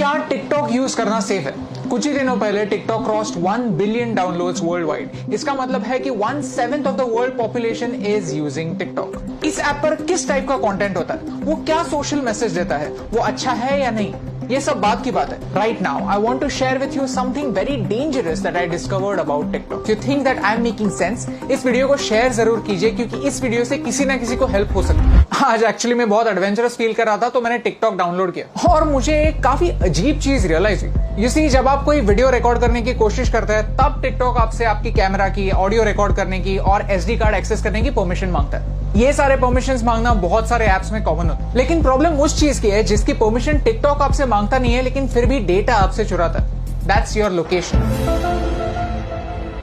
क्या TikTok use करना safe है? कुछ ही दिनों पहले TikTok crossed 1 billion downloads world wide. इसका मतलब है कि 1/7 of the world population is using TikTok. इस ऐप पर किस टाइप का कंटेंट होता है, वो क्या सोशल मैसेज देता है, वो अच्छा है या नहीं, ये सब बात की बात है। Right now I want to share with you something very dangerous that I discovered about TikTok. You think that I am making sense? इस वीडियो को शेयर जरूर कीजिए, क्योंकि इस वीडियो से किसी ना किसी को हेल्प हो सकती है। आज एक्चुअली मैं बहुत एडवेंचरस फील कर रहा था, तो मैंने टिकटॉक डाउनलोड किया और मुझे एक काफी अजीब चीज रियलाइज हुई। यू सी, जब आप कोई वीडियो रिकॉर्ड करने की कोशिश करते हैं, तब टिकटॉक आपसे आपकी कैमरा की, ऑडियो रिकॉर्ड करने की और SD कार्ड एक्सेस करने की परमिशन मांगता है। ये सारे परमिशंस मांगना बहुत सारे ऐप्स में कॉमन होता है, लेकिन प्रॉब्लम उस चीज की है जिसकी परमिशन टिकटॉक आपसे मांगता नहीं है, लेकिन फिर भी डेटा आपसे चुराता है। That's your location.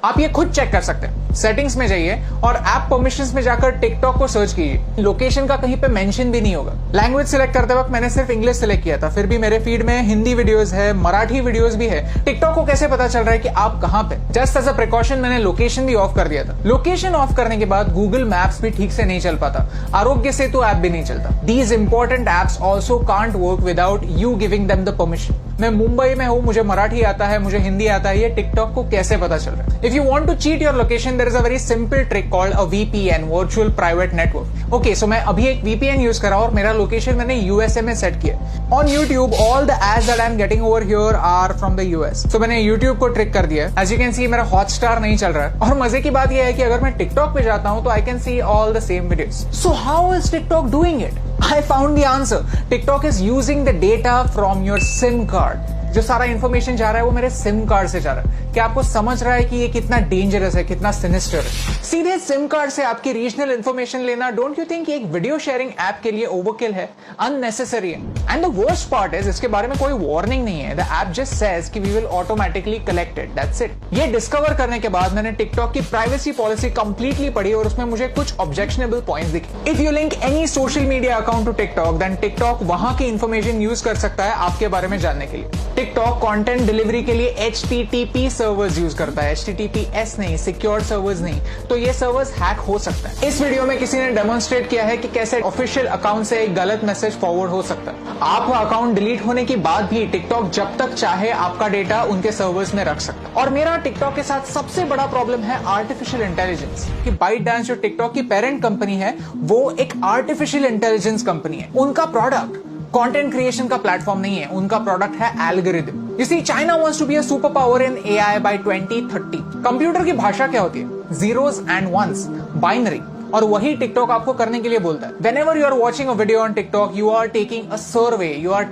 आप ये खुद चेक कर सकते हैं। सेटिंग्स में जाइए और ऐप परमिशंस में जाकर टिकटॉक को सर्च कीजिए। लोकेशन का कहीं पे मेंशन भी नहीं होगा। लैंग्वेज सिलेक्ट करते वक्त मैंने सिर्फ इंग्लिश सिलेक्ट किया था, फिर भी मेरे फीड में हिंदी वीडियोस है, मराठी वीडियोस भी है। टिकटॉक को कैसे पता चल रहा है कि आप कहां पे? जस्ट एज अ प्रिकॉशन मैंने लोकेशन भी ऑफ कर दिया था। लोकेशन ऑफ करने के बाद गूगल मैप्स भी ठीक से नहीं चल पाता, आरोग्य सेतु ऐप भी नहीं चलता। These important apps also can't work without you giving them the permission. मैं मुंबई में हूं, मुझे मराठी आता है, मुझे हिंदी आता है, ये टिकटॉक को कैसे पता चल रहा है? If you want to cheat your location, there is a very simple trick called a VPN, virtual private network. Okay, so मैं अभी एक VPN यूज कर रहा हूं और मेरा लोकेशन मैंने USA में सेट किया। On YouTube all the ads that I am getting over here are from the US। So मैंने YouTube को ट्रिक कर दिया। एज यू कैन सी मेरा हॉटस्टार नहीं चल रहा है, और मजे की बात यह है कि अगर मैं टिकटॉक पे जाता हूं तो I can see all the same videos. So how is TikTok doing it? I found the answer. TikTok is using the data from your SIM card. जो सारा इंफॉर्मेशन जा रहा है वो मेरे सिम कार्ड से जा रहा है। क्या आपको समझ रहा है कि ये कितना डेंजरस है, कितना सिनिस्टर है? सीधे सिम कार्ड से आपकी रीजनल इंफॉर्मेशन लेना, डोंट यू थिंक एक वीडियो शेयरिंग ऐप के लिए ओवरकिल है, अननेसेसरी है? And the worst part is, इसके बारे में कोई वार्निंग नहीं है। द ऐप जस्ट सेज कि we will automatically collect it, that's it. ये डिस्कवर करने के बाद मैंने टिकटॉक की प्राइवेसी पॉलिसी कंप्लीटली पढ़ी और उसमें मुझे कुछ ऑब्जेक्शनेबल पॉइंट्स दिखे। If you link any social media account to TikTok, then TikTok वहां की इंफॉर्मेशन यूज कर सकता है आपके बारे में जानने के लिए। टिकटॉक कंटेंट डिलीवरी के लिए HTTP सर्वर्स यूज करता है, HTTPS नहीं, सिक्योर सर्वर्स नहीं। तो ये सर्वर्स हैक हो सकता है। इस वीडियो में किसी ने डेमोन्स्ट्रेट किया है कि कैसे ऑफिशियल अकाउंट से एक गलत मैसेज फॉरवर्ड हो सकता है। आपका अकाउंट डिलीट होने के बाद भी टिकटॉक जब तक चाहे आपका डेटा उनके सर्वर्स में रख सकता है। और मेरा टिकटॉक के साथ सबसे बड़ा प्रॉब्लम है आर्टिफिशियल इंटेलिजेंस। कि ByteDance जो टिकटॉक की पेरेंट कंपनी है, वो एक आर्टिफिशियल इंटेलिजेंस कंपनी है। उनका प्रोडक्ट कंटेंट क्रिएशन का प्लेटफॉर्म नहीं है, उनका प्रोडक्ट है algorithm. You see, China wants to be a superpower in AI by 2030. Computer की भाषा क्या होती है? Zeros and ones, binary. और वही टिकटॉक आपको करने के लिए बोलता है। Whenever you are watching a video on TikTok, you are taking a survey. You are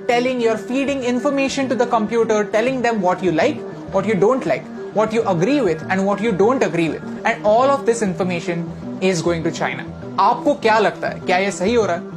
feeding information to the computer, telling them what you like, what you don't like, what you agree with, and what you don't agree with. And all of this information is going to China. आपको क्या लगता है? क्या ये सही हो रहा है?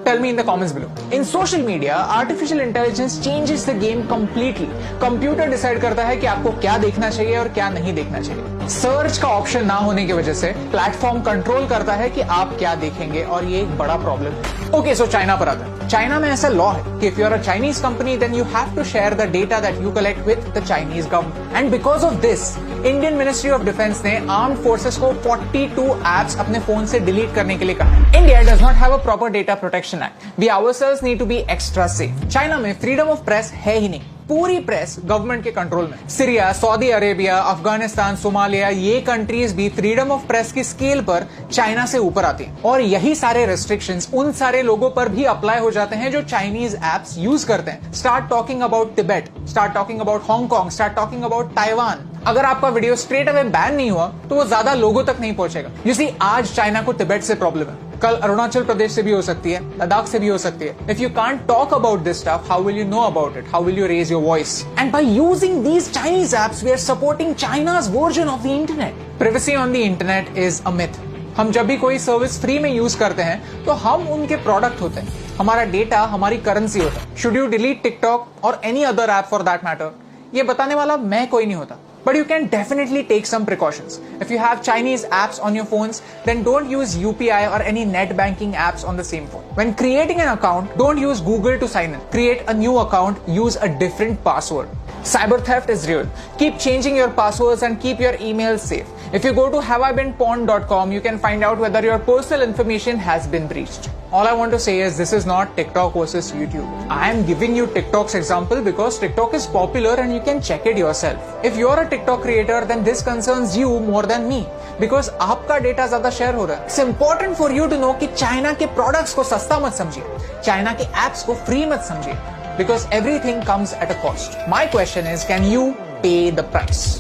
Tell me in the comments below. In social media, artificial intelligence changes the game completely. Computer decide करता है कि आपको क्या देखना चाहिए और क्या नहीं देखना चाहिए। सर्च का ऑप्शन ना होने की वजह से प्लेटफॉर्म कंट्रोल करता है कि आप क्या देखेंगे, और ये एक बड़ा प्रॉब्लम है। ओके, सो चाइना पर आता है। चाइना में ऐसा लॉ है कि if you are a Chinese company, then you have to share the data that you collect with the Chinese government. And because of this, Indian ministry of defence ने armed forces को 42 apps अपने phone से delete करने के लिए कहा। India does not have a proper data protection act. We ourselves need to be extra safe. China में freedom of press है ही नहीं। पूरी प्रेस गवर्नमेंट के कंट्रोल में। Syria, Saudi Arabia, Afghanistan, Somalia, ये कंट्रीज भी फ्रीडम ऑफ प्रेस की स्केल पर चाइना से ऊपर आती हैं। और यही सारे रेस्ट्रिक्शंस उन सारे लोगों पर भी अप्लाई हो जाते हैं जो चाइनीज एप्स यूज करते हैं। Start talking about Tibet, start talking about Hong Kong, start talking about Taiwan. अगर आपका वीडियो स्ट्रेट अवे बैन नहीं हुआ तो वो ज्यादा लोगों तक नहीं पहुंचेगा। यू सी, आज चाइना को तिब्बत से प्रॉब्लम है, कल अरुणाचल प्रदेश से भी हो सकती है, लद्दाख से भी हो सकती है। If you can't talk about this stuff, how will you know about it? How will you raise your voice? And by using these Chinese apps, we are supporting China's version of the internet. Privacy on the internet is a myth. हम जब भी कोई service free में use करते हैं तो हम उनके प्रोडक्ट होते हैं, हमारा डेटा हमारी करेंसी होता है। शुड यू डिलीट टिकटॉक और any other app for that matter? ये बताने वाला मैं कोई नहीं होता, but you can definitely take some precautions. If you have Chinese apps on your phones, then don't use UPI or any net banking apps on the same phone. When creating an account, don't use Google to sign in. Create a new account, use a different password. Cyber theft is real. Keep changing your passwords and keep your emails safe. If you go to haveibeenpawned.com, you can find out whether your personal information has been breached. All I want to say is this is not TikTok versus YouTube. I am giving you TikTok's example because TikTok is popular and you can check it yourself. If you are a TikTok creator, then this concerns you more than me because आपका data ज्यादा share हो रहा है. It's important for you to know कि China के products को सस्ता मत समझिए, चाइना के एप्स को फ्री मत समझिए because everything comes at a cost. My question is, can you pay the price?